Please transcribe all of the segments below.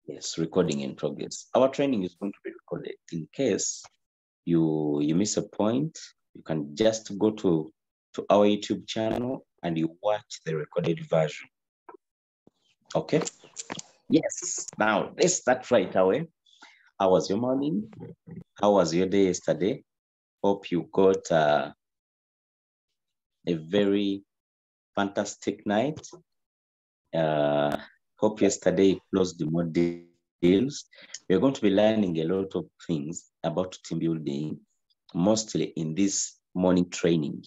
Yes, recording in progress. Our training is going to be recorded. In case you miss a point, you can just go to our YouTube channel and you watch the recorded version. Okay? Yes. Now, let's start right away. How was your morning? How was your day yesterday? Hope you got a very fantastic night. Hope yesterday closed the more deals. We're going to be learning a lot of things about team building, mostly in this morning training,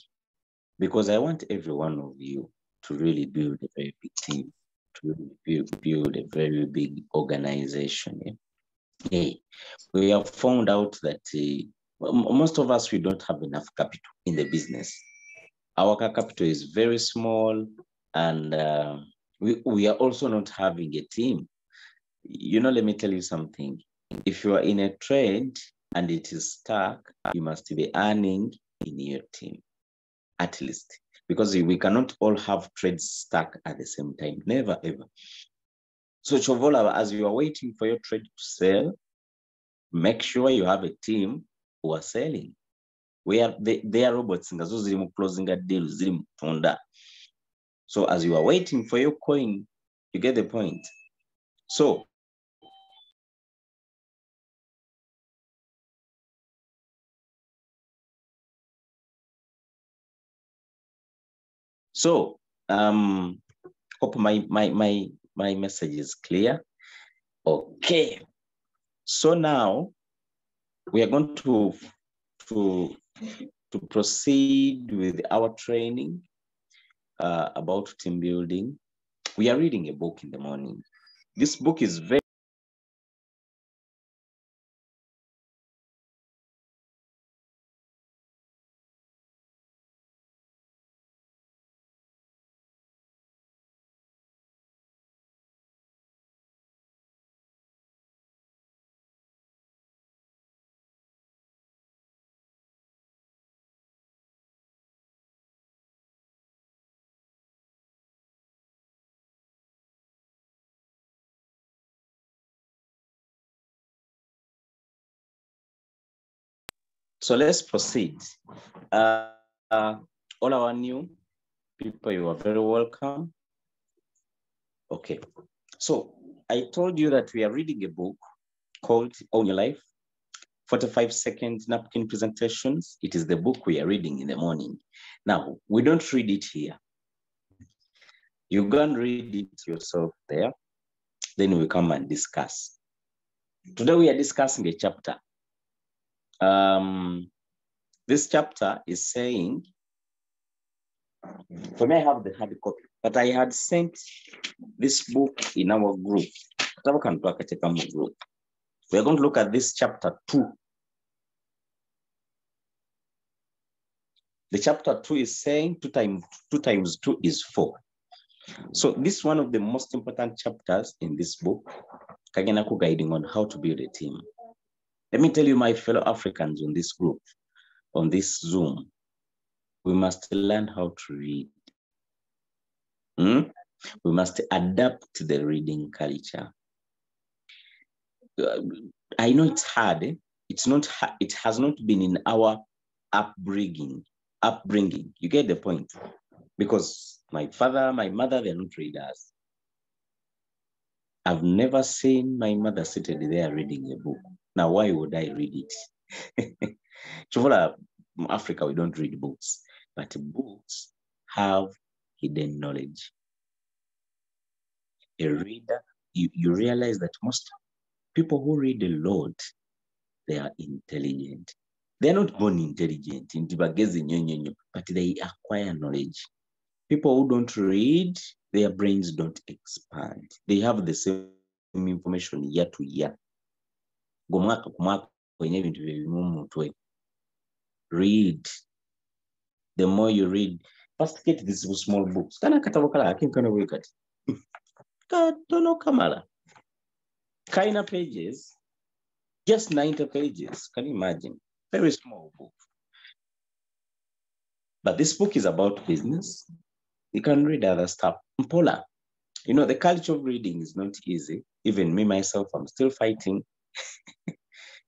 because I want every one of you to really build a very big team, to really build a very big organization. Yeah. We have found out that most of us, we don't have enough capital in the business. Our capital is very small, and we are also not having a team. Let me tell you something. If you are in a trade and it is stuck, you must be earning in your team, at least, because we cannot all have trades stuck at the same time. Never, ever. So, Chovola, as you are waiting for your trade to sell, make sure you have a team who are selling. They are robots closing a deal. So as you are waiting for your coin, you get the point. So hope my message is clear. Okay. So now we are going to proceed with our training about team building. We are reading a book in the morning. This book is very So let's proceed. All our new people, you are very welcome. Okay. So I told you that we are reading a book called Own Your Life, 45-second napkin presentations. It is the book we are reading in the morning. Now, we don't read it here. You go and read it yourself there. Then we come and discuss. Today we are discussing a chapter. This chapter is saying, for me, I have the hard copy, but I had sent this book in our group. We are going to look at this chapter 2. The chapter 2 is saying 2 times 2 is 4. So this is one of the most important chapters in this book, Kagenaku guiding on how to build a team. Let me tell you, my fellow Africans on this group, on this Zoom, we must learn how to read. We must adapt to the reading culture. I know it's hard. It's not. It has not been in our upbringing. You get the point? Because my father, my mother, they're not readers. I've never seen my mother seated there reading a book. Now, why would I read it? Chovola, Africa, we don't read books, but books have hidden knowledge. A reader, you realize that most people who read a lot, they are intelligent. They're not born intelligent, but they acquire knowledge. People who don't read, their brains don't expand. They have the same information year to year. Read. The more you read, first get these small books. Kind of pages, just 90 pages. Can you imagine? Very small book. But this book is about business. You can read other stuff. Mpola, You know, the culture of reading is not easy. Even me, myself, I'm still fighting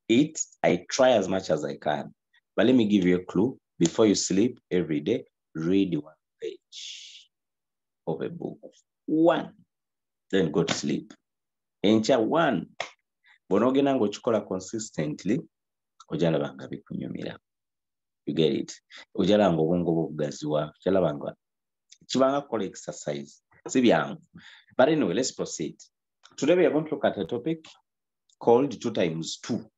it. I try as much as I can. But let me give you a clue. Before you sleep every day, read 1 page of a book. 1. Then go to sleep. Encha 1. Bonogena ngochikola consistently. Ojala banga bikunyumira. You get it? Ojala ngo bongo bugaziwa. Ojala banga. Chibanga kola exercise. Sibyangu. But anyway, let's proceed. Today we are going to look at a topic called 2 times 2.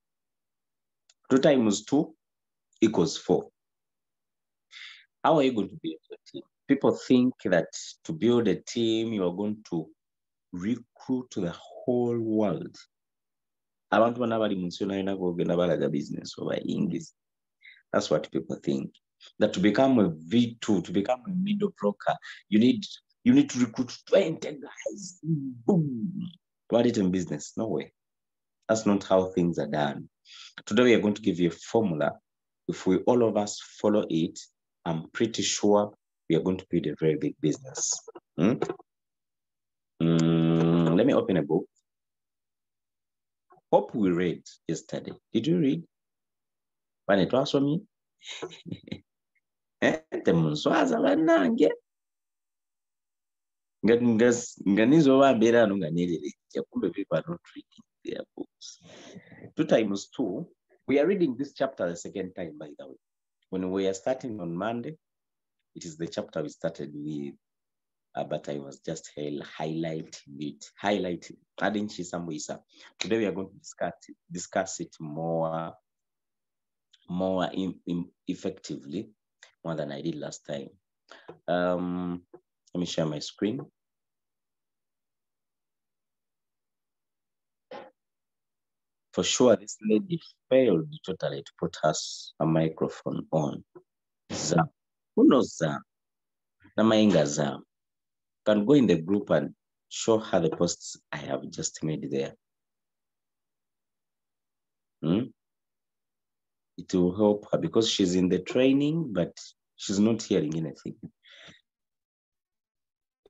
2 times 2 equals 4. How are you going to build a team? People think that to build a team, you are going to recruit the whole world. Abantu banabali munsiona kugenda balaga business over English. That's what people think. That to become a V2, to become a middle broker, you need to recruit 20 guys. Boom. What it in business? No way. That's not how things are done. Today we are going to give you a formula. If we all of us follow it, I'm pretty sure we are going to build a very big business. Let me open a book. Hope we read yesterday. Did you read? When it was for me? Temuswaza banange. Nganizo wabera nunganirire. People are not reading their books. 2 times 2. We are reading this chapter the second time, by the way. When we are starting on Monday, it is the chapter we started with, but I was just highlighting it. Adding Chisambuisa. Today we are going to discuss it more effectively, more than I did last time. Let me share my screen. For sure, this lady failed totally to put a microphone on. Zam. Who knows Zam? Namainga Zam. Can go in the group and show her the posts I have just made there. It will help her because she's in the training, but she's not hearing anything.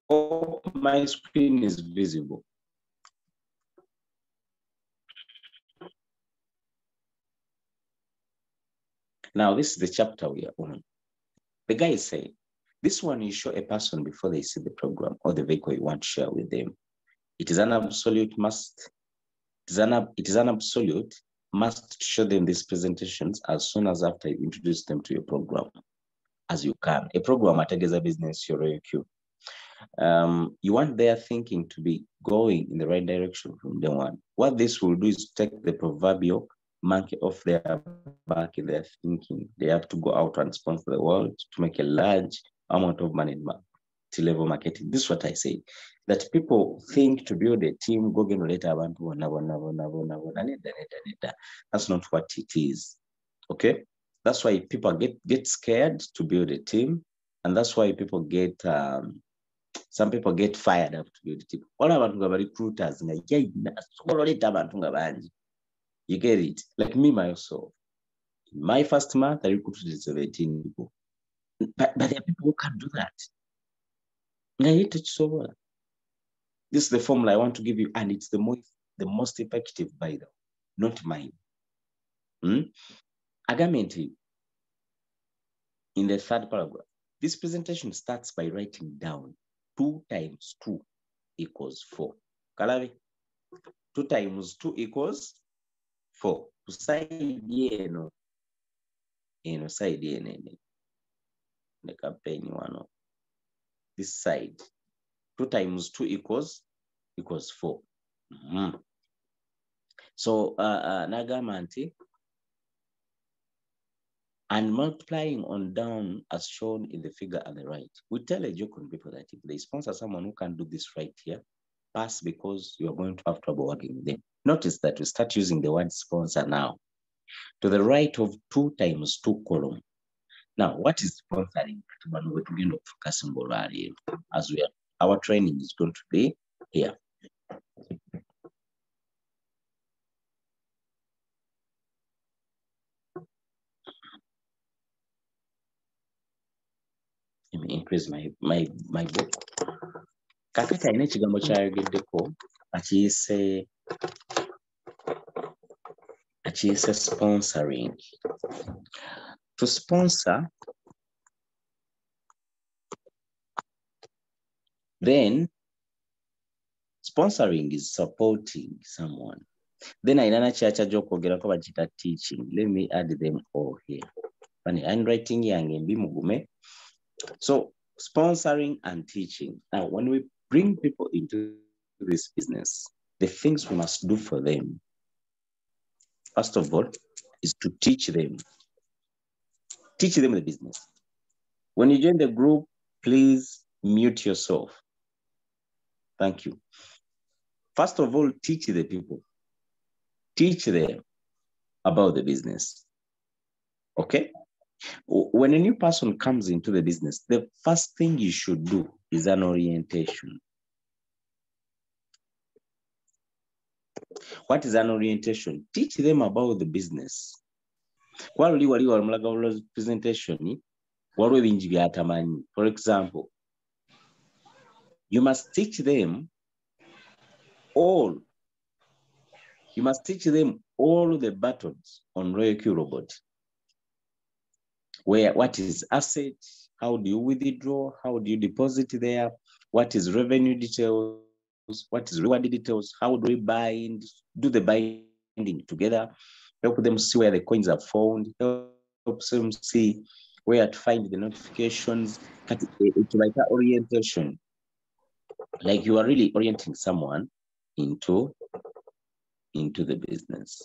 Oh, my screen is visible. Now, this is the chapter we are on. The guy is saying, this one you show a person before they see the program or the vehicle you want to share with them. It is an absolute must. It is an absolute must to show them these presentations as soon as after you introduce them to your program, as you can. A program at a business, your AQ. You want their thinking to be going in the right direction from day one. What this will do is take the proverbial monkey off their back in their thinking. They have to go out and sponsor the world to make a large amount of money in multi-level marketing. This is what I say. That people think to build a team, go get later. That's not what it is. Okay? That's why people get scared to build a team. And that's why people get some people get fired up to build a team. All about recruiters, you get it? Like me myself. In my first month, I recruited 17 people. But there are people who can't do that. This is the formula I want to give you, and it's the most effective, by the way, not mine. Agamente, in the third paragraph, this presentation starts by writing down 2 times 2 equals 4. Kalavi, 2 times 2 equals 4. Side side the campaign one. This side. 2 times 2 equals 4. So Nagamanti, and multiplying on down as shown in the figure at the right. We tell a joke on people that if they sponsor someone who can do this right here, pass because you are going to have trouble working with them. Notice that we start using the word sponsor now. To the right of 2 times 2 column. Now, what is sponsoring? As our training is going to be here. Let me increase my book. Kakati alina ekigambo kyayogeddeko akiyise sponsoring. To sponsor, then sponsoring is supporting someone. Then alina nakyacha gy'okwogerako bakiyita teaching. Let me add them all here. Handwriting yange mbi mugume. So sponsoring and teaching. Now, when we bring people into this business, the things we must do for them, first of all, is to teach them. Teach them the business. When you join the group, please mute yourself. Thank you. First of all, teach the people. Teach them about the business. Okay? When a new person comes into the business, the first thing you should do is an orientation. What is an orientation? Teach them about the business. For example, you must teach them all the buttons on RoyalQ Robot. What is asset? How do you withdraw? How do you deposit there? What is revenue details? What is reward details? How do we bind? Do the binding together? Help them see where the coins are found. Help them see where to find the notifications. It's like an orientation. Like you are really orienting someone into the business.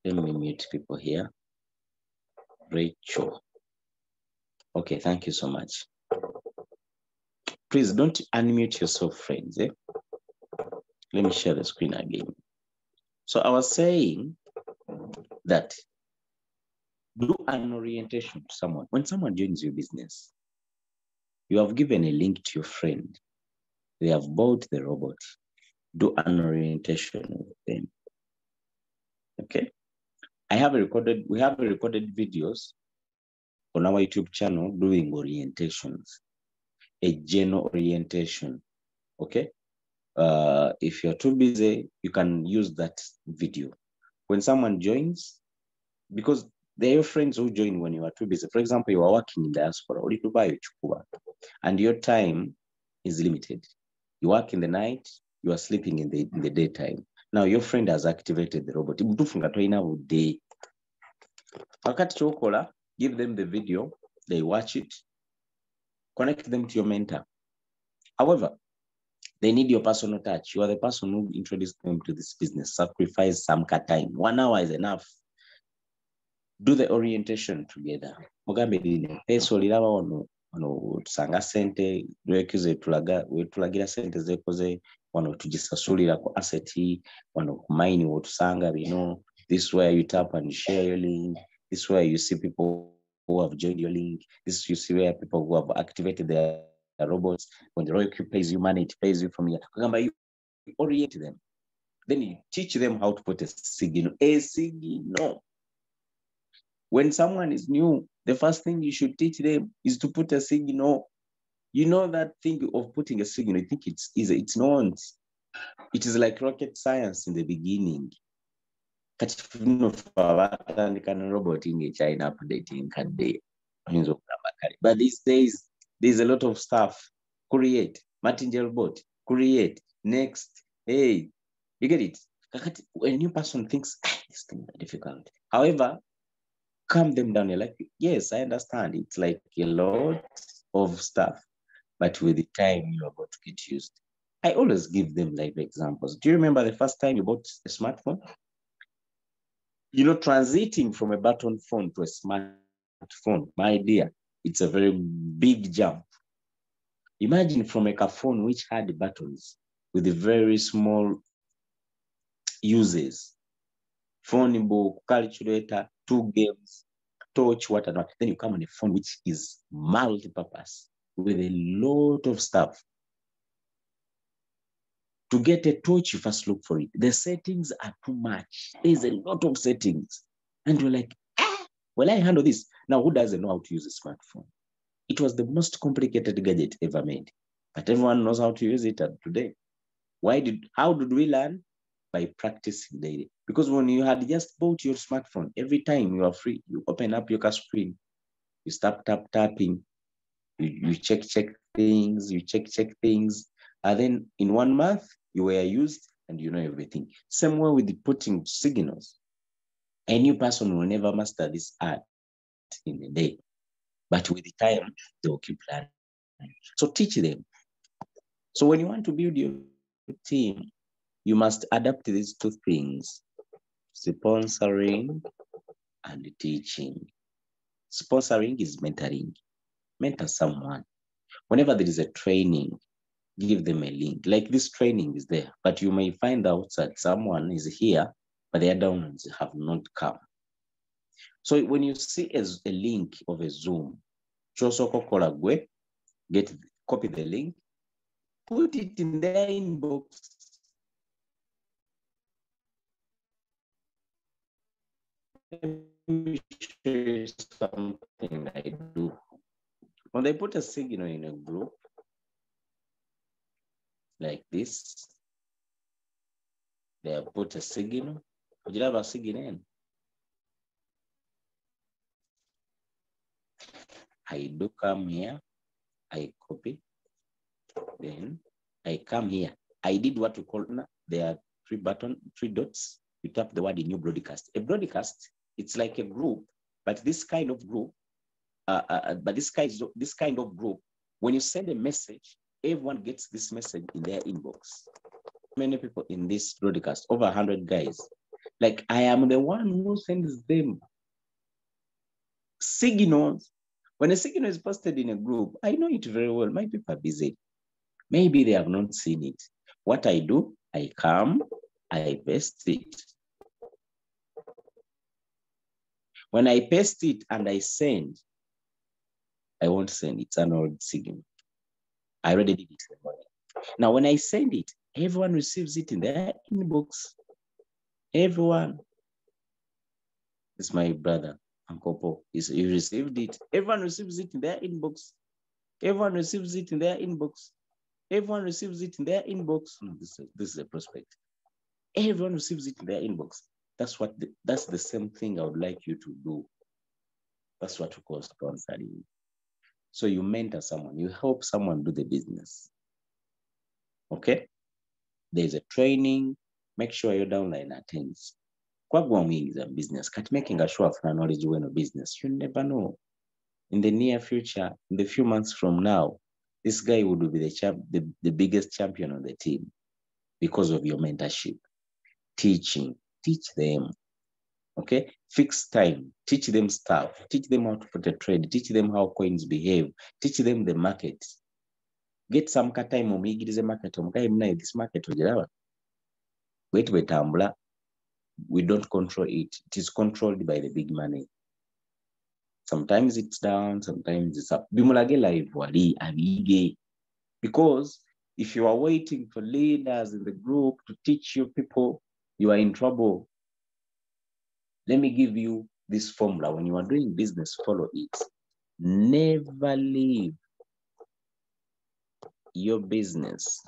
Let me mute people here. Rachel. Okay, thank you so much. Please don't unmute yourself, friends. Let me share the screen again. So I was saying that do an orientation to someone. When someone joins your business, you have given a link to your friend. They have bought the robot. Do an orientation with them. Okay. We have recorded videos on our YouTube channel doing orientations, a general orientation. Okay. If you're too busy, you can use that video. When someone joins, because they're your friends who join when you are too busy. For example, you are working in diaspora, and your time is limited. You work in the night, you are sleeping in the daytime. Now your friend has activated the robot. Give them the video, they watch it, connect them to your mentor. However, they need your personal touch. You are the person who introduced them to this business. Sacrifice some time. 1 hour is enough. Do the orientation together. Tusanga sente lwekize tulagira sente zekoze wano tugisasulira ku asset wano ku mine wotusanga bino. This is where you tap and share your link. This is where you see people who have joined your link. This you see where people who have activated their robots. When the RoyalQ pays you money, it pays you from here. You orient them. Then you teach them how to put a signal. When someone is new, the first thing you should teach them is to put a signal. You know that thing of putting a signal, I think it's easy. It's not. It is like rocket science in the beginning. But these days, there's a lot of stuff. Create, Martingale bot, create, next, hey, you get it? When a new person thinks, this thing is difficult. However, calm them down. You're like, yes, I understand. It's like a lot of stuff, but with the time you are going to get used. I always give them live examples. Do you remember the first time you bought a smartphone? You know, transiting from a button phone to a smartphone, my dear, it's a very big jump. Imagine from a phone which had buttons with a very small uses, phone book, calculator, 2 games, touch, what and what. Then you come on a phone which is multi-purpose with a lot of stuff. To get a touch, you first look for it. The settings are too much. There's a lot of settings. And you're like, Well, I handle this. Now, who doesn't know how to use a smartphone? It was the most complicated gadget ever made, but everyone knows how to use it today. How did we learn? By practicing daily. Because when you had just bought your smartphone, every time you are free, you open up your screen, you start tapping, you check things, you check things, and then in 1 month you were used and you know everything. Same way with the putting signals. A new person will never master this art in a day, but with the time they will keep learning. So teach them. So when you want to build your team, you must adapt these two things: sponsoring and teaching. Sponsoring is mentoring. Mentor someone. Whenever there is a training, give them a link. Like this training is there, but you may find out that someone is here, but the other ones have not come. So when you see a link of a Zoom, copy the link, put it in their inbox. Let me show you something I do. When they put a signal in a group like this, they put a signal. Would you have a signal? I do come here, I copy, then I come here. I did what we call, there are three dots. You tap the word in new broadcast. A broadcast, it's like a group, but this kind of group, when you send a message, everyone gets this message in their inbox. Many people in this broadcast, over 100 guys. Like, I am the one who sends them signals. When a signal is posted in a group, I know it very well. My people are busy. Maybe they have not seen it. What I do, I come, I paste it. When I paste it and I send, I won't send it. It's an old signal. I already did it in the morning. Now, when I send it, everyone receives it in their inbox. Everyone. This is my brother, Uncle Paul. He received it. Everyone receives it in their inbox. Everyone receives it in their inbox. Everyone receives it in their inbox. No, this is a prospect. Everyone receives it in their inbox. That's the same thing I would like you to do. That's what we call sponsoring. So you mentor someone, you help someone do the business. Okay? There's a training, make sure your downline attends. Kwagwa is a business, making a sure of knowledge when a business. You never know. In the near future, in the few months from now, this guy would be the biggest champion on the team because of your mentorship. Teaching, teach them. Okay, fix time, teach them stuff, teach them how to put a trade, teach them how coins behave, teach them the market. Get some time omuyigirize market, this market wait, we don't control it. It is controlled by the big money. Sometimes it's down, sometimes it's up. Bimulage live wali abige. Because if you are waiting for leaders in the group to teach you people, you are in trouble. Let me give you this formula. When you are doing business, follow it. Never leave your business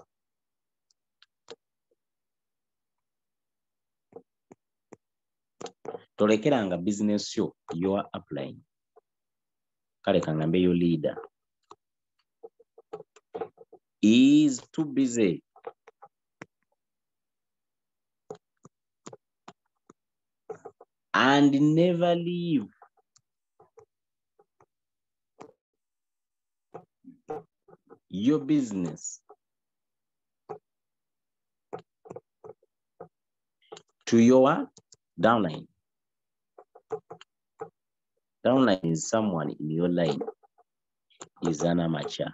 tolekeranga business yo your upline kale kangambe your leader is too busy and never leave your business to your downline. Downline is someone in your line, is an amateur.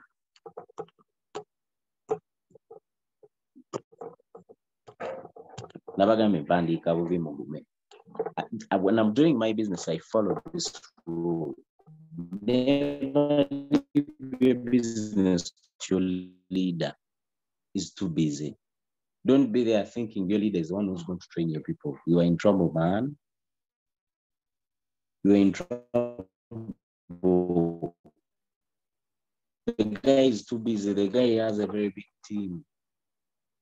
When I'm doing my business, I follow this rule. Never leave your business to your leader is too busy. Don't be there thinking your leader is the one who's going to train your people. You are in trouble, man. you're in trouble. The guy is too busy. The guy has a very big team.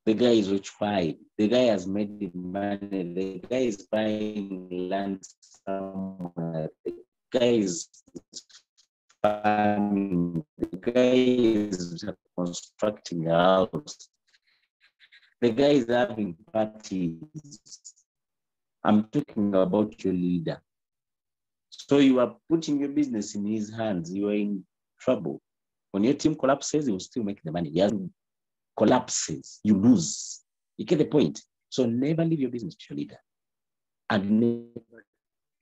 The guy is rich five. The guy has made money. The guy is buying land somewhere. The guy is farming. The guy is constructing a house. The guy is having parties. I'm talking about your leader. So you are putting your business in his hands. You are in trouble. When your team collapses, he will still make the money. He collapses, you lose. You get the point? So never leave your business to your leader. And never leave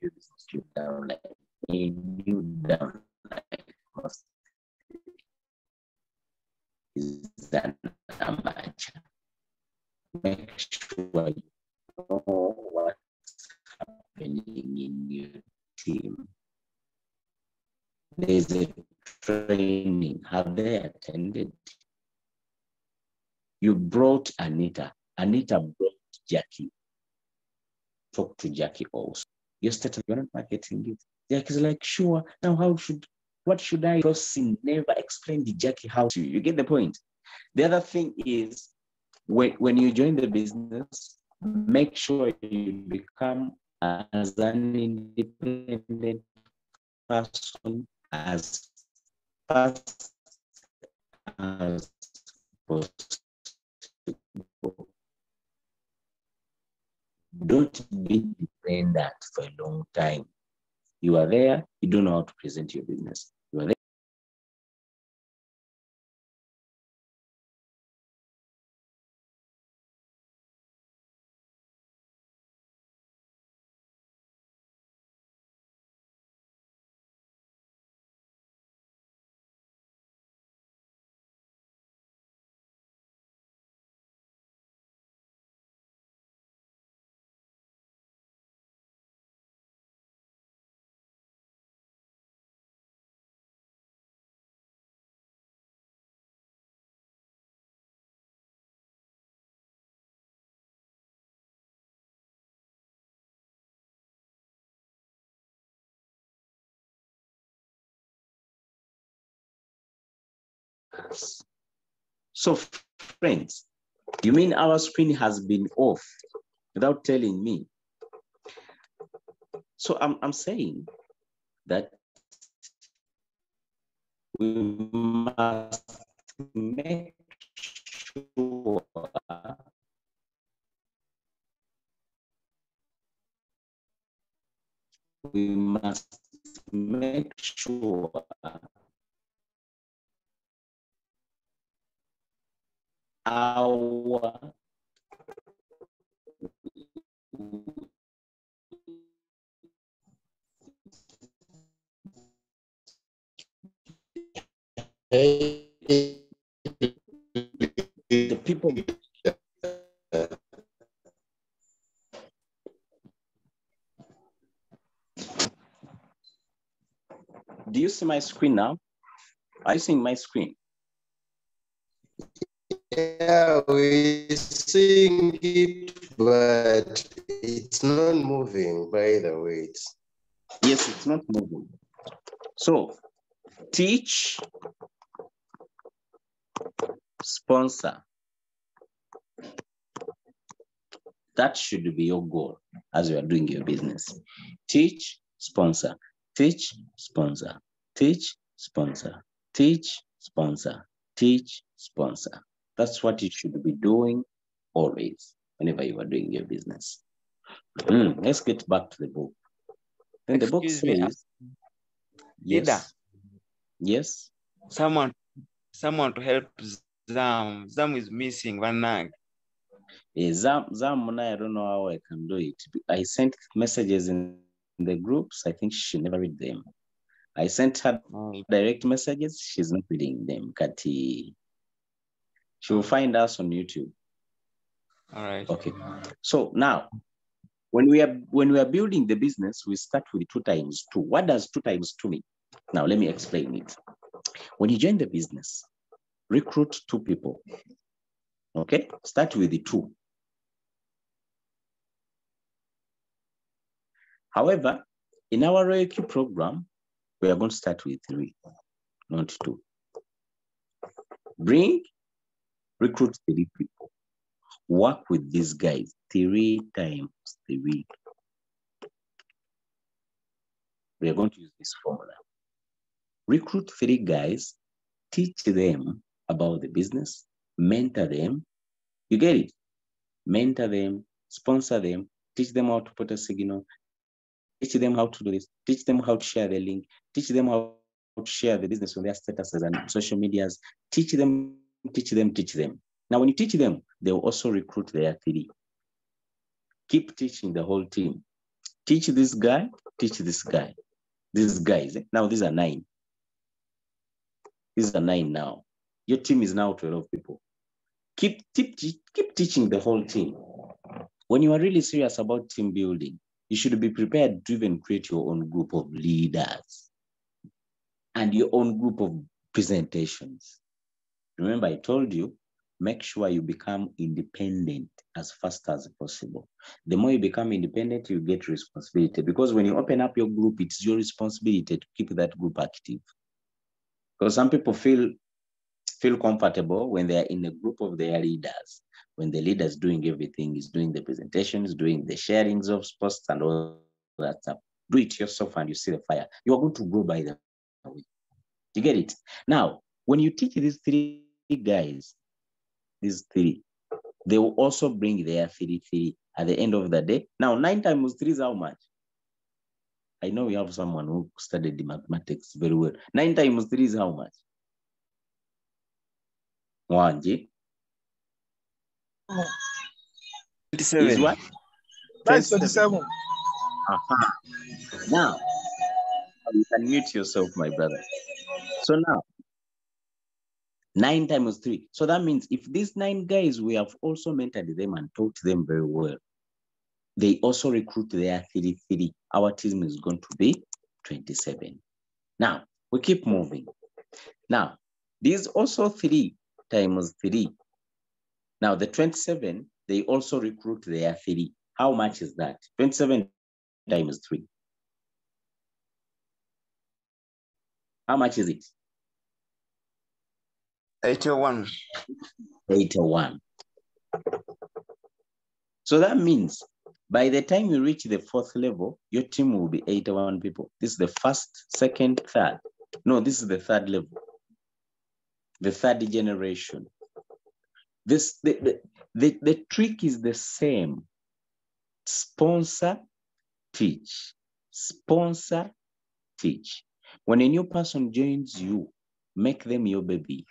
your business to your downline. You downline is an amateur. Make sure you know what's happening in your team. There's a training. Have they attended? You brought Anita. Anita brought Jackie. Talk to Jackie also. You started, you're not marketing it. Jackie's like, sure. Now, what should I? Because never explained to Jackie how to. You get the point? The other thing is, when you join the business, make sure you become as an independent person as fast as possible. Don't be dependent for a long time. You are there, you don't know how to present your business. You are there. So, friends, you mean our screen has been off without telling me? So I'm saying that we must make sure our the people. Do you see my screen now? Are you seeing my screen? Yeah, we're seeing it, but it's not moving, by the way. Yes, it's not moving. So, teach, sponsor. That should be your goal as you are doing your business. Teach, sponsor, teach, sponsor, teach, sponsor, teach, sponsor, teach, sponsor. That's what you should be doing always whenever you are doing your business. Let's get back to the book. Then the book says, yes, yes. Someone to help Zam. Zam is missing one nag. Zam, I don't know how I can do it. I sent messages in the groups. I think she never read them. I sent her direct messages. She's not reading them. Kati. She will find us on YouTube. All right. Okay. So now, when we are building the business, we start with 2 times 2. What does 2 times 2 mean? Now let me explain it. When you join the business, recruit 2 people. Okay, start with the 2. However, In our ROIQ program, we are going to start with 3, not 2. Recruit 3 people. Work with these guys 3 times a week. We are going to use this formula. Recruit 3 guys, teach them about the business, mentor them. You get it? Mentor them, sponsor them, teach them how to put a signal, teach them how to do this, teach them how to share the link, teach them how to share the business on their statuses and social medias, teach them. Now, when you teach them, they will also recruit their 3. Keep teaching the whole team. Teach this guy, teach this guy. These guys, now these are 9. These are 9 now. Your team is now 12 people. Keep teaching the whole team. When you are really serious about team building, you should be prepared to even create your own group of leaders and your own group of presentations. Remember, I told you, make sure you become independent as fast as possible. The more you become independent, you get responsibility, because when you open up your group, it's your responsibility to keep that group active. Because some people feel comfortable when they are in a group of their leaders, when the leader is doing everything, is doing the presentations, doing the sharings of posts and all that stuff. Do it yourself and you see the fire. You are going to grow by the way. You get it? Now, when you teach these 3 guys, these 3, they will also bring their 3 at the end of the day. Now, 9 times 3 is how much? I know we have someone who studied the mathematics very well. 9 times 3 is how much? Wanji? 27. Is what? That's 27. Now, you can mute yourself, my brother. So now, 9 times 3. So that means if these 9 guys, we have also mentored them and taught them very well, they also recruit their 3. Our team is going to be 27. Now, we keep moving. Now, these also 3 times 3. Now, the 27, they also recruit their 3. How much is that? 27 times 3. How much is it? 81. 81. So that means by the time you reach the 4th level, your team will be 81 people. This is the 1st, 2nd, 3rd. No, this is the 3rd level. The 3rd generation. The trick is the same. Sponsor, teach. Sponsor, teach. When a new person joins you, make them your baby.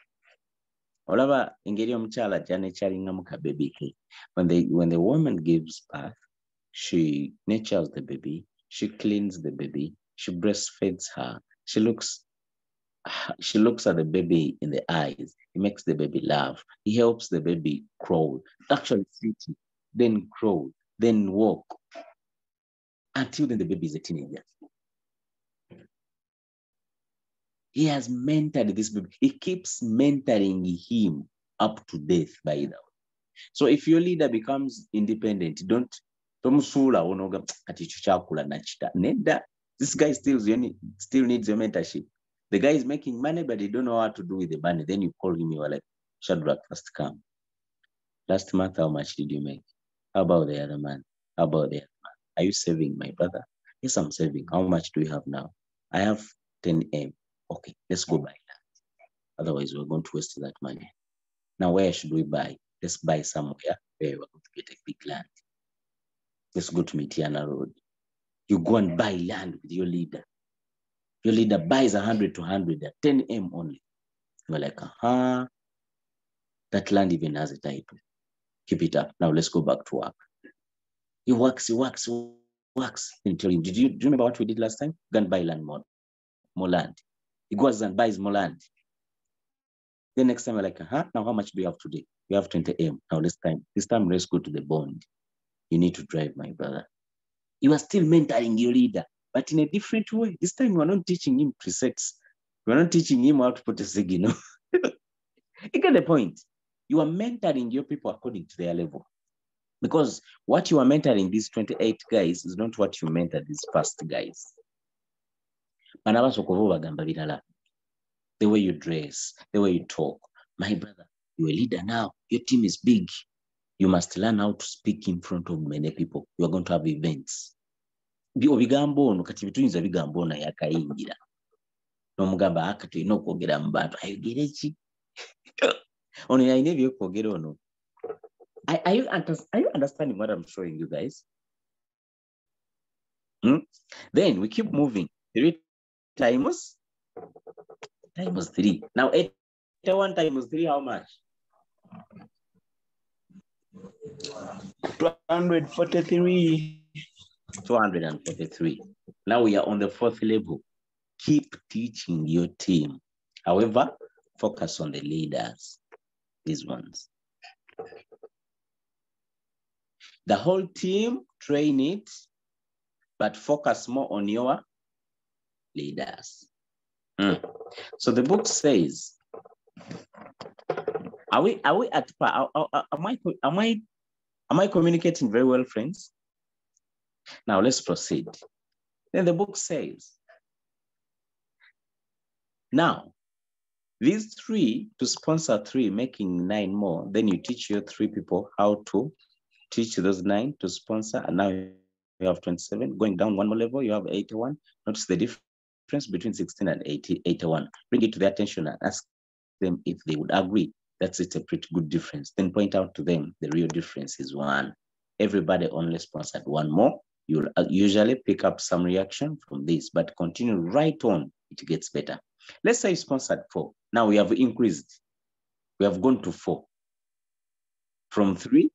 Olaba ingeri omukyala janechalinga muka baby ke. When the woman gives birth, she nurtures the baby, she cleans the baby, she breastfeeds her, she looks at the baby in the eyes, he makes the baby laugh, he helps the baby crawl, actually sit, then crawl, then walk, until then the baby is a teenager. He has mentored this baby. He keeps mentoring him up to death, by the way. So if your leader becomes independent, don't musula onoga ati chuchakula nachita. Nenda, this guy still needs your mentorship. The guy is making money, but he don't know what to do with the money. Then you call him, you are like, Shadrach, first come. Last month, how much did you make? How about the other man? How about the other man? Are you saving, my brother? Yes, I'm saving. How much do you have now? I have 10M. Okay, let's go buy that. Otherwise, we're going to waste that money. Now, where should we buy? Let's buy somewhere where we're going to get a big land. Let's go to Mitiana Road. You go and buy land with your leader. Your leader buys 100 to 100 at 10M only. You're like, that land even has a title. Keep it up. Now let's go back to work. He works. And tell him, do you remember what we did last time? Go and buy land more land. He goes and buys more land. Then next time we're like, now how much do you have today? We have 20M. Now this time let's go to the bond. You need to drive, my brother. You are still mentoring your leader, but in a different way. This time you are not teaching him presets. You are not teaching him how to put a signal. You get the point. You are mentoring your people according to their level. Because what you are mentoring these 28 guys is not what you mentor these first guys. The way you dress, the way you talk. My brother, you're a leader now. Your team is big. You must learn how to speak in front of many people. You are going to have events. Bigambo ono kati bituyinza bigambo ono yakayingira. N'omugamba akati olina okwogera mu bantu. Ayogera ki? Ono yalina ebyokwogera ono. Are you understanding what I'm showing you guys? Then we keep moving. 3 times 3. Now 81 times 3, how much? 243. 243. Now we are on the 4th level. Keep teaching your team. However, focus on the leaders. These ones. The whole team, train it, but focus more on your leaders. So the book says, are we at par? Am I communicating very well, friends? Now let's proceed. Then the book says, now these 3 to sponsor 3, making 9 more. Then you teach your 3 people how to teach those 9 to sponsor, and now you have 27. Going down 1 more level, you have 81. Notice the difference between 16 and 81. Bring it to their attention and ask them if they would agree. That's a pretty good difference. Then point out to them the real difference is 1. Everybody only sponsored 1 more. You'll usually pick up some reaction from this, but continue right on. It gets better. Let's say you sponsored 4. Now we have increased. We have gone to 4. From 3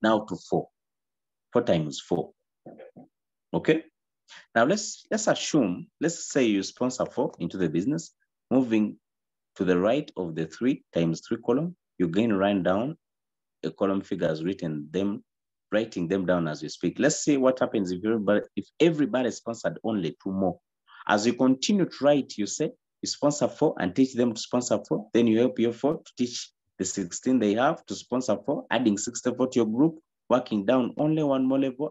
now to 4. 4 times 4. Okay. Now let's assume, let's say you sponsor 4 into the business, moving to the right of the 3 times 3 column, you again write down a column figures, writing them down as you speak. Let's see what happens if everybody sponsored only 2 more. As you continue to write, you say you sponsor 4 and teach them to sponsor 4. Then you help your 4 to teach the 16 they have to sponsor 4, adding 64 to your group, working down only 1 more level.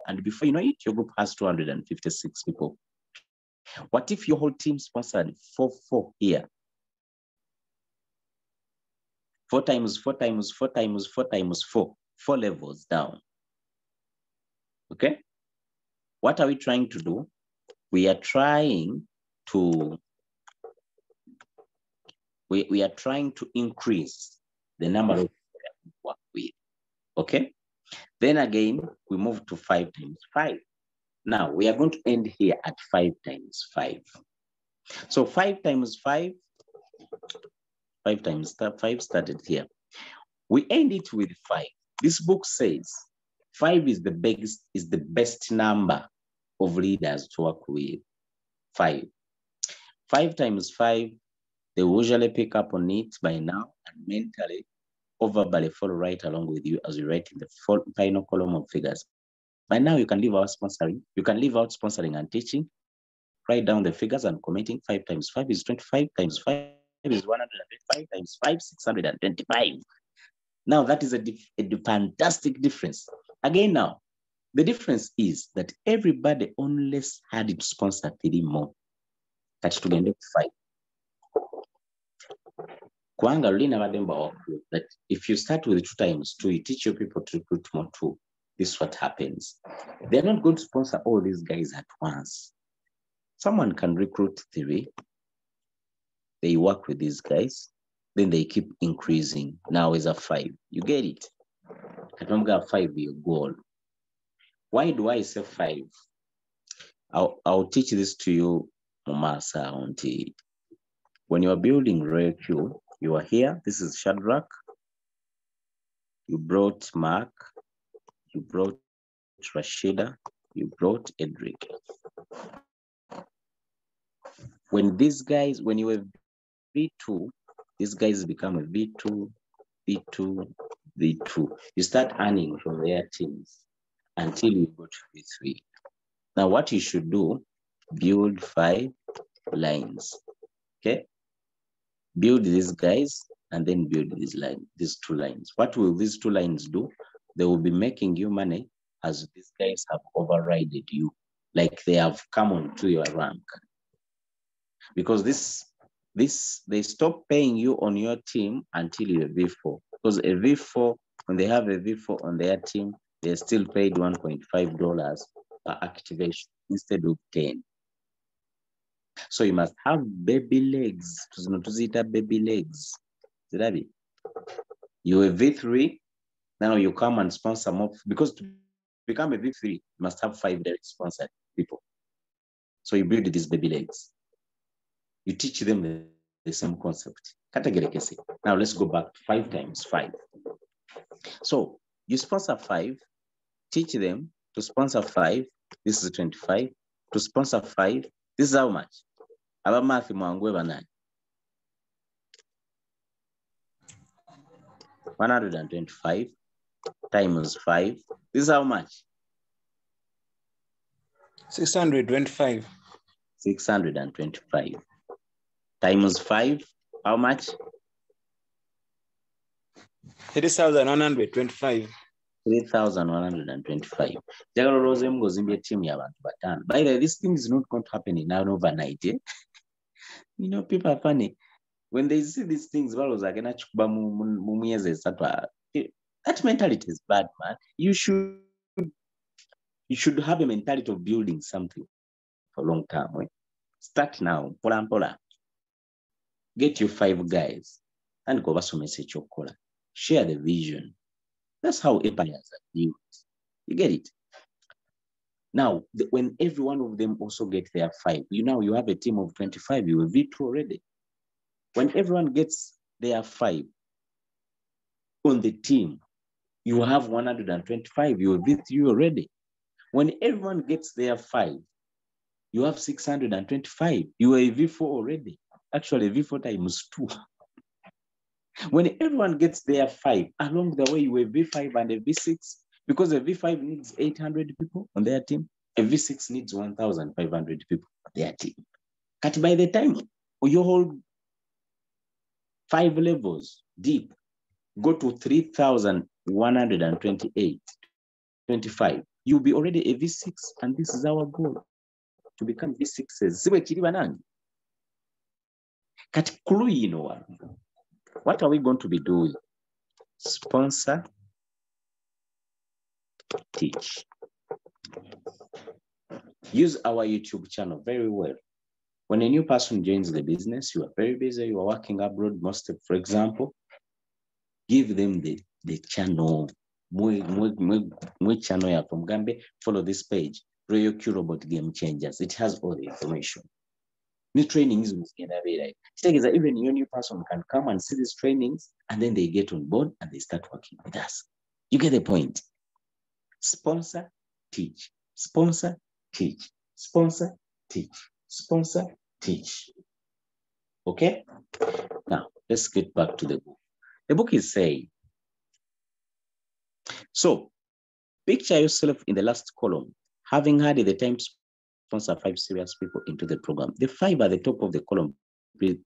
And before you know it, your group has 256 people. What if your whole team sponsored 4 here? 4 times 4 times 4 times 4 times 4. 4 levels down. Okay? What are we trying to do? We are trying to increase the number of people we work with. Okay? Then again, we move to 5 times 5. Now we are going to end here at 5 times 5. So 5 times 5, 5 times 5 started here. We end it with 5. This book says 5 is the best number of leaders to work with. 5. 5 times 5, they will usually pick up on it by now and mentally overbally follow right along with you as you write in the final column of figures. By now, you can leave out sponsoring. You can leave out sponsoring and teaching. Write down the figures and commenting. 5 times 5 is 25 times 5 is 125 times 5, 625. Now, that is a fantastic difference. Again, now, the difference is that everybody only had to sponsor 3 more. That's to get 5. That if you start with 2 times 2, you teach your people to recruit more 2. This is what happens. They're not going to sponsor all these guys at once. Someone can recruit 3. They work with these guys. Then they keep increasing. Now is a 5. You get it? I don't got 5 your goal. Why do I say 5? I'll teach this to you, Mumasa Auntie. When you are building Royal Q, you are here. This is Shadrach. You brought Mark. You brought Rashida. You brought Edric. When these guys, when you were V2, these guys become a V2, V2, V2. You start earning from their teams until you go to V3. Now, what you should do, build 5 lines. Okay? Build these guys and then build these 2 lines. What will these 2 lines do? They will be making you money as these guys have overridden you, like they have come onto your rank. because they stop paying you on your team until you're V4. Because a V4, when they have a V4 on their team, they're still paid $1.5 per activation instead of 10. So you must have baby legs. Baby legs. You're a V3, now you come and sponsor more, because to become a V3, you must have 5 direct sponsored people. So you build these baby legs. You teach them the same concept. Now let's go back to 5 times 5. So you sponsor 5, teach them to sponsor 5. This is 25. To sponsor 5, this is how much? About math, 125 times 5. This is how much? 625. 625 times 5. How much? 3,125. 3,125. By the way, this thing is not going to happen in an overnight. Eh? You know, people are funny. When they see these things, that mentality is bad, man. You should have a mentality of building something for a long time. Eh? Start now. Get you 5 guys and go back to message your caller. Share the vision. That's how empires are built. You get it? Now, when every one of them also get their 5, you have a team of 25, you have V2 already. When everyone gets their 5 on the team, you have 125, you have V3 already. When everyone gets their 5, you have 625, you are a V4 already. Actually, V4 times 2. When everyone gets their 5, along the way, you have V5 and a V6, because a V5 needs 800 people on their team, a V6 needs 1,500 people on their team. But by the time you hold 5 levels deep, go to 3,128, 25, you'll be already a V6, and this is our goal, to become V6s. What are we going to be doing? Sponsor, teach. Use our YouTube channel very well. When a new person joins the business, you are very busy, you are working abroad, for example, give them the channel. Channel ya from Gambe, follow this page, Royal Q Robot Game Changers. It has all the information. New trainings even your new person can come and see these trainings, and then they get on board and they start working with us. You get the point. Sponsor, teach. Sponsor, teach. Sponsor, teach. Sponsor, teach. Okay? Now, let's get back to the book. The book is saying, so picture yourself in the last column, having had the time to sponsor 5 serious people into the program. The 5 at the top of the column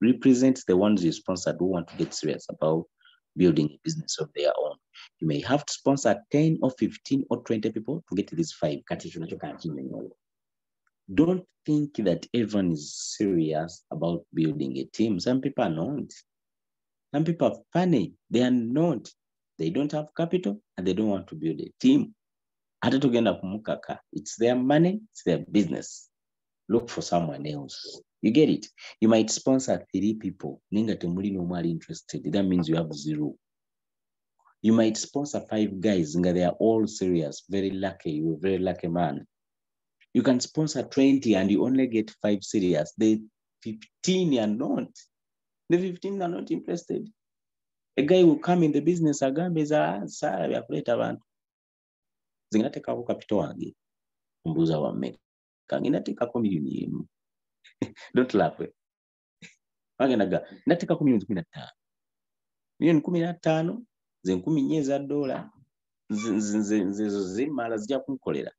represents the ones you sponsored who want to get serious about building a business of their own. You may have to sponsor 10 or 15 or 20 people to get to these 5. Don't think that everyone is serious about building a team. Some people are not. Some people are funny. They are not. They don't have capital and they don't want to build a team. It's their money, it's their business. Look for someone else. You get it? You might sponsor 3 people. Interested. That means you have 0. You might sponsor 5 guys. They are all serious. Very lucky. You're a very lucky man. You can sponsor 20 and you only get 5 serious. The 15 are not. The 15 are not interested. A guy will come in the business, zingateekako capital wange mbuuza wammeka nginateekako miliyoni emu. Don't laugh. Wagendaga nateekako miliyoni 15. Miliyoni 15 ze 10 eza dola zezo zimala zijja kunkolera.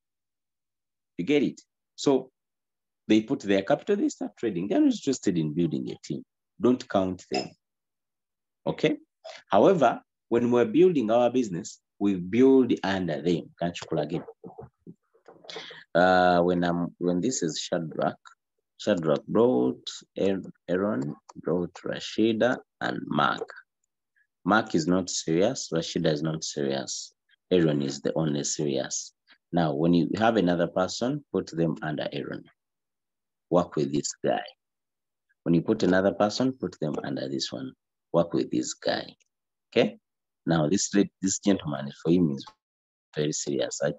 You get it? So they put their capital, they start trading. They're not interested in building a team. Don't count them. Okay? However, when we're building our business, we build under them. Can't you pull again? When this is Shadrach, Shadrach brought Aaron, brought Rashida, and Mark. Mark is not serious. Rashida is not serious. Aaron is the only serious. Now, when you have another person, put them under Aaron. Work with this guy. When you put another person, put them under this one. Work with this guy. Okay? Now, this gentleman, for him, is very serious. They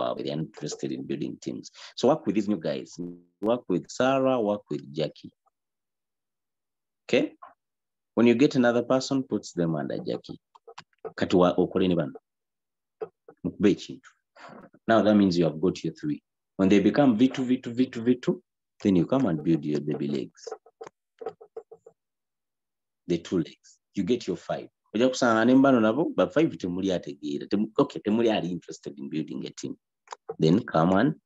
are interested in building teams. So work with these new guys. Work with Sarah, work with Jackie. Okay? When you get another person, put them under Jackie. Now that means you have got your 3. When they become V2, then you come and build your baby legs. The 2 legs. You get your 5. But 5 okay, temuli are interested in building a team. Then come on.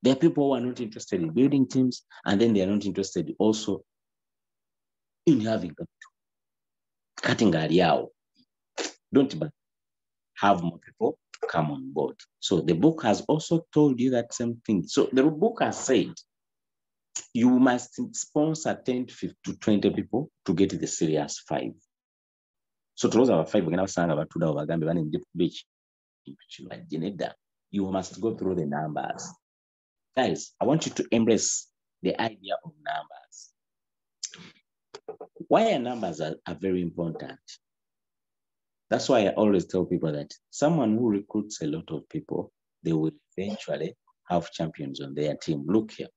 There are people who are not interested in building teams, and then they are not interested also in having a cutting out. Don't have more people come on board. So the book has also told you that same thing. So the book has said you must sponsor 10 to 20 people to get the serious 5. So those are 5. You must go through the numbers. Guys, I want you to embrace the idea of numbers. Why are numbers are very important? That's why I always tell people that someone who recruits a lot of people, they will eventually have champions on their team. Look here.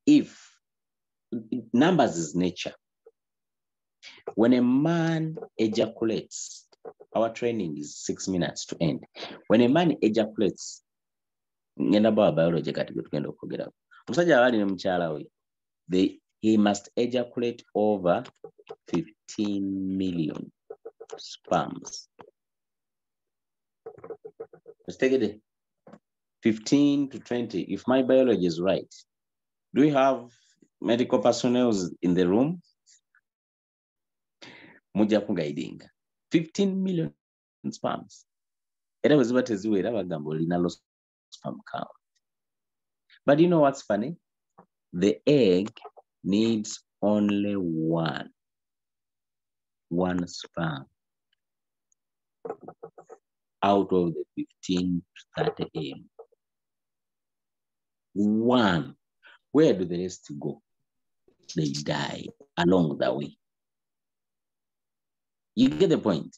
If numbers is nature, when a man ejaculates, our training is 6 minutes to end. When a man ejaculates, he must ejaculate over 15 million sperms. Let's take it 15 to 20. If my biology is right, do we have medical personnel in the room? 15 million sperms. Sperm count. But you know what's funny? The egg needs only one sperm out of the 15 to 30 egg. One. Where do the rest go? They die along the way. You get the point?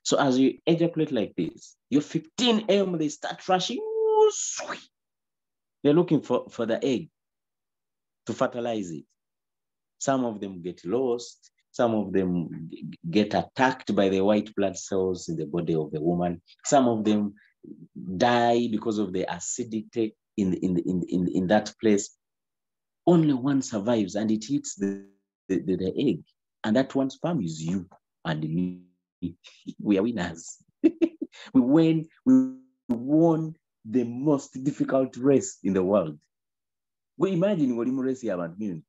So as you ejaculate like this, your 15 m, they start rushing. They're looking for the egg to fertilize it. Some of them get lost. Some of them get attacked by the white blood cells in the body of the woman. Some of them die because of the acidity in that place. Only one survives, and it hits the egg. And that one sperm is you and me. We are winners. We won the most difficult race in the world. We imagine what race about millions.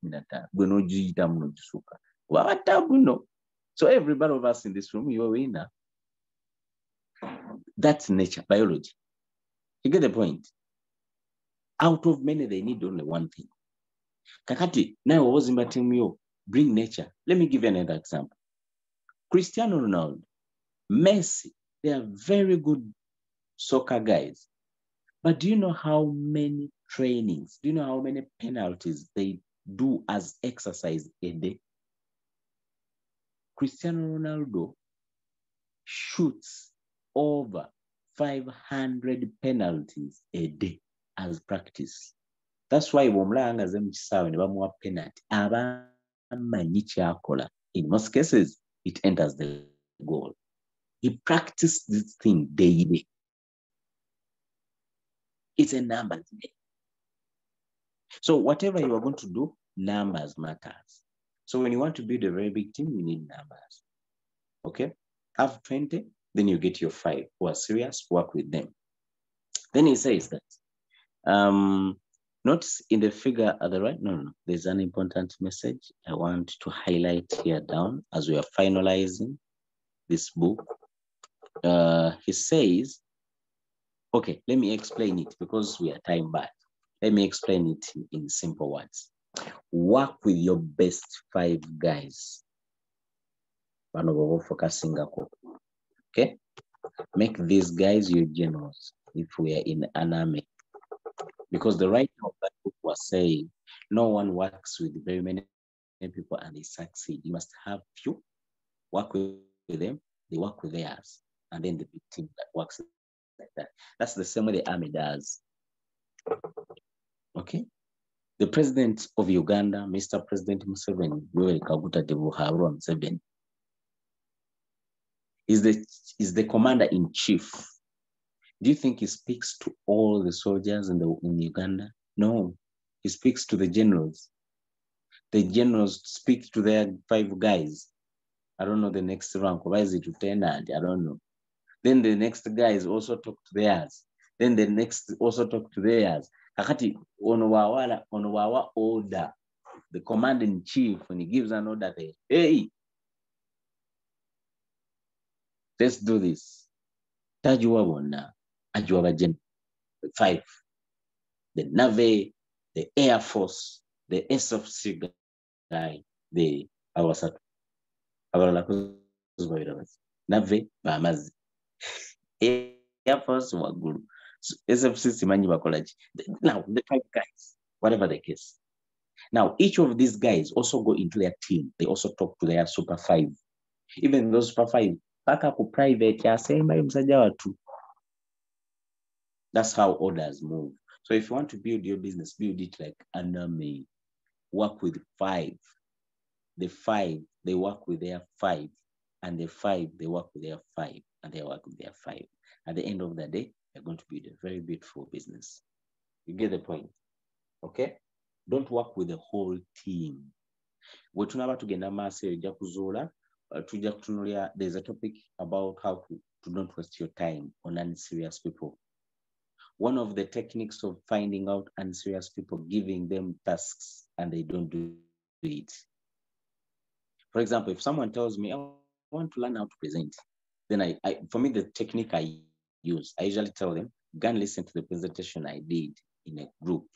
So everybody of us in this room, you're a winner. That's nature, biology. You get the point? Out of many, they need only one thing. Kakati, now was in you bring nature. Let me give you another example. Cristiano Ronaldo, Messi, they are very good soccer guys. But do you know how many trainings, do you know how many penalties they do as exercise a day? Cristiano Ronaldo shoots over 500 penalties a day as practice. That's why in most cases, it enters the goal. He practiced this thing daily. It's a numbers game. So whatever you are going to do, numbers matters. So when you want to build a very big team, you need numbers. Okay? Have 20, then you get your 5 who are serious, work with them. Then he says that, notice in the figure at the right, no, there's an important message I want to highlight here down as we are finalizing this book. He says, Okay, let me explain it because we are time back. Let me explain it in simple words. Work with your best 5 guys. Okay? Make these guys your generals if we are in an army. Because the writer of that book was saying, no one works with very many people and they succeed. You must have few, work with them, they work with theirs, and then the big team that works like that. That's the same way the army does. Okay? The president of Uganda, Mr. President Museveni, Yoweri Kaguta Debuharwa Museveni, is the commander-in-chief. Do you think he speaks to all the soldiers in Uganda? No, he speaks to the generals. The generals speak to their 5 guys. I don't know the next rank. Why is it lieutenant? I don't know. Then the next guys also talk to theirs. Then the next also talk to theirs. Kakati onowawa order. The commander-in-chief, when he gives an order, hey, let's do this. Tajuwa wona, ajuwa gen 5. The Navy, the Air Force, the SFC guy, the Awasatu. Navy, Bamazi. Air Force, Waguru. SFC Simanyi Bakolaji. Now, the 5 guys, whatever the case. Now, each of these guys also go into their team. They also talk to their Super 5. Even those Super 5, back up private, that's how orders move. So if you want to build your business, build it like an army. Work with 5. The 5, they work with their 5. And the 5, they work with their 5. And they work with their 5. At the end of the day, you're going to build a very beautiful business. You get the point? Okay? Don't work with the whole team. There's a topic about how to not waste your time on unserious people. One of the techniques of finding out unserious people, giving them tasks and they don't do it. For example, if someone tells me, I want to learn how to present, then for me, the technique I use, I usually tell them, go and listen to the presentation I did in a group.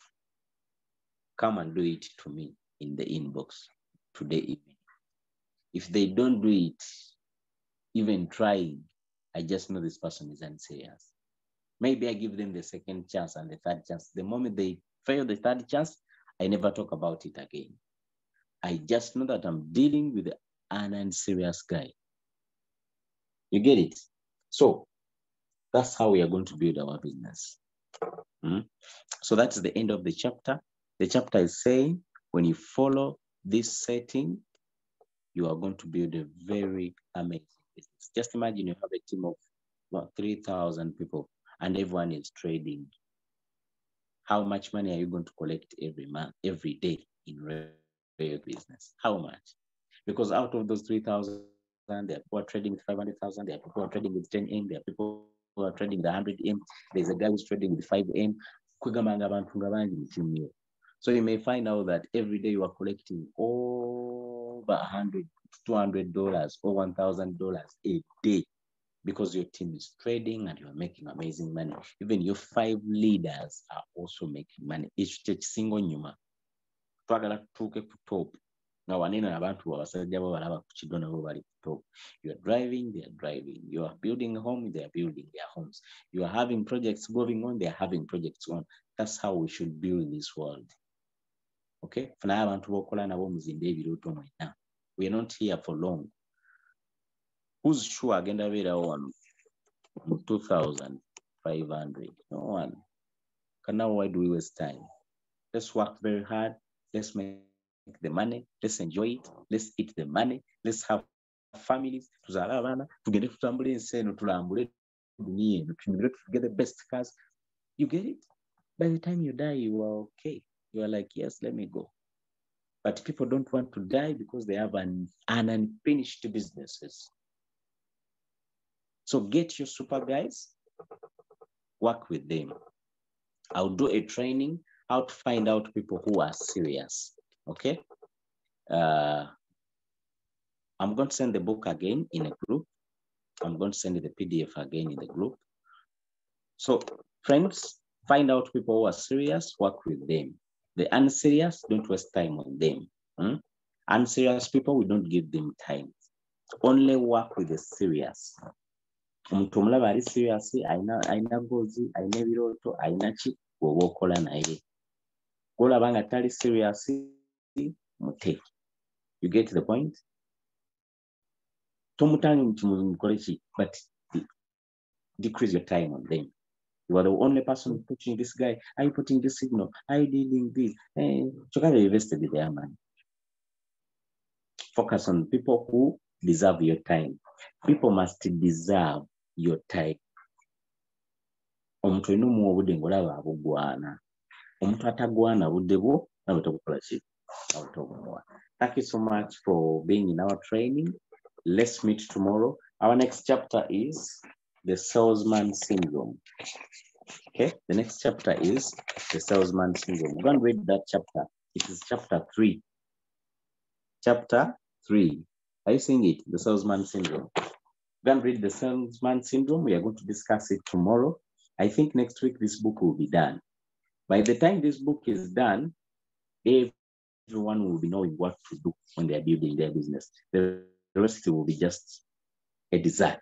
Come and do it to me in the inbox today evening. If they don't do it, even trying, I just know this person is unserious. Maybe I give them the second chance and the third chance. The moment they fail the third chance, I never talk about it again. I just know that I'm dealing with an unserious guy. You get it? So that's how we are going to build our business. So that's the end of the chapter. The chapter is saying, when you follow this setting, you are going to build a very amazing business. Just imagine you have a team of about 3,000 people and everyone is trading. How much money are you going to collect every month, every day in your business? How much? Because out of those 3,000, there are people who are trading with 500,000, there are people who are trading with 10M, there are people who are trading with 100M, there's a guy who's trading with 5M. So you may find out that every day you are collecting over $100, $200 or $1,000 a day because your team is trading and you're making amazing money. Even your 5 leaders are also making money. Each single nyuma. Twagala tuke ku top. Now, you are driving, they are driving. You are building a home, they are building their homes. You are having projects going on, they are having projects on. That's how we should build this world. Okay? We are not here for long. Who's sure agenda vera on 2,500? No one. Now, why do we waste time? Let's work very hard. Let's make the money. Let's enjoy it. Let's eat the money. Let's have families. To get the best cars. You get it? By the time you die, you are okay. You are like, yes, let me go. But people don't want to die because they have an unfinished businesses. So get your super guys, work with them. I'll do a training how to find out people who are serious. Okay. I'm going to send the book again in a group. I'm going to send the PDF again in the group. So friends, find out people who are serious, work with them. The unserious, don't waste time on them. Unserious people, we don't give them time. Only work with the serious. Omuntu omulaba ali serious, aina gozi, aina ebiroto, aina ki, woba okola naye. Golaba nga tali serious, mute. You get the point? But decrease your time on them. You are the only person pushing this guy. Are you putting this signal? Are you dealing this? So can invested in their money. Focus on people who deserve your time. People must deserve your time. Omuntu eno obudde ngolaba abugwana. Omuntu atagwana budde bwo nawe tokukola ki? Thank you so much for being in our training. Let's meet tomorrow. Our next chapter is the salesman syndrome. Okay, the next chapter is the salesman syndrome. We're going to read that chapter. It is chapter 3. Chapter 3. Are you seeing it? The salesman syndrome. We're going to read the salesman syndrome. We are going to discuss it tomorrow. I think next week this book will be done. By the time this book is done, everyone will be knowing what to do when they are building their business. The rest will be just a dessert.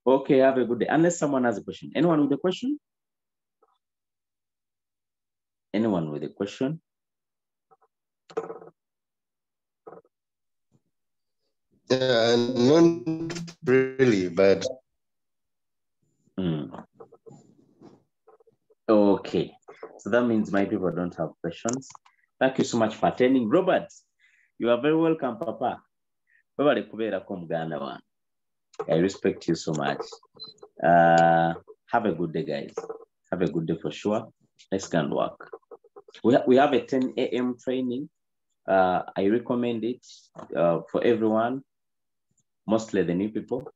Okay, have a good day. Unless someone has a question. Anyone with a question? Anyone with a question? Not really, but. Okay, so that means my people don't have questions. Thank you so much for attending. Robert, you are very welcome, Papa. I respect you so much. Have a good day, guys. Have a good day for sure. Let's go and work. We have a 10 a.m. training. I recommend it for everyone, mostly the new people,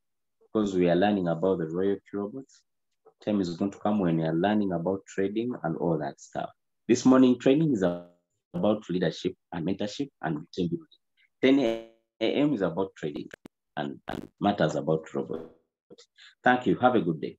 because we are learning about the royalty robots. Time is going to come when we are learning about trading and all that stuff. This morning training is about leadership and mentorship and team building. 10 a.m. is about trading and matters about robots. Thank you. Have a good day.